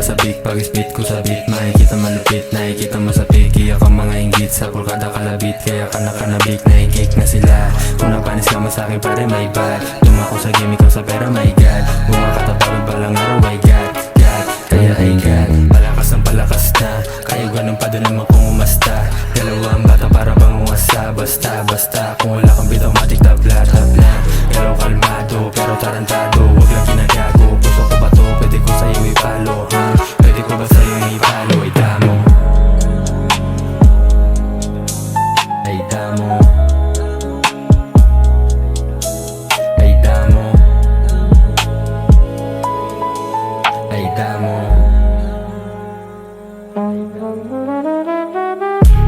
sabik pag spit ko sa beat. Makikita malupit, nakikita mo sa piki. Ako mga inggit sa pulkada kalabit, kaya ka nakanabik, naigik na sila. Kung napanis ka man sa'kin pare may bad. Tumako sa game, ikaw sa pera my god. Bumakatapagod balang araw ay god, god. Kaya ay god, palakas ng palakas na. Kaya ganun pa din naman kung umasta. Dalawang bata para bang umasa. Basta, basta, kung wala kang beat automatic tabla, tabla. Pero kalmado, pero tarantado. Huwag lang ginagago, puso ko ba to? Pwede ko sa'yo ipalo, ha? Pwede ko ba sa'yo ipalo? Ay damo, ay damo, ay damo, ay damo.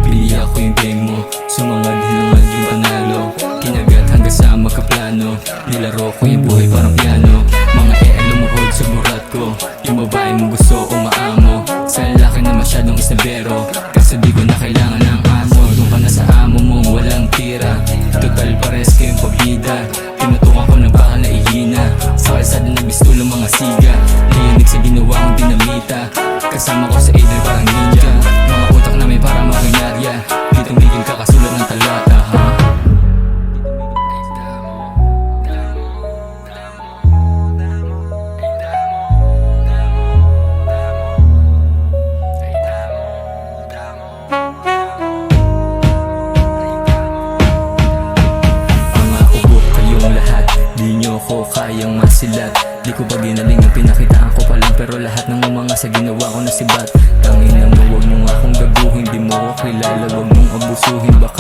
Pili ako yung game mo, sumangad hinangad yung panalo. Kinagat hanggang sa magkaplano. Nilaro ko yung buhay parang piano. Mga lumuhod sa burat ko. Yung babae mo gusto umaamo. Sa lalaki na masyadong isabero. Kasi di ko na kailangan ng amo. Doon ka na sa amo mo, walang tira. Total pares kayong pabida. Tinutukan ko ng baka na ihina. Sa kalsada na bistulo mga siga. Nayanig sa ginawa kong dinamita. Kasama ko sa idol parang ninja. Mga utak namin para makinarya. Di tumigil ka kasulat ng talata, ha? Mga ubok kayong lahat, di nyo ko kayang masilat. Di ko pa ginaling ang pinakitaan ko pa lang. Pero lahat ng mga sa ginawa ko na sibat. Tangin na mo, wag mo nga akong gaguhin. Di mo ko kilala, wag mong abusuhin. Baka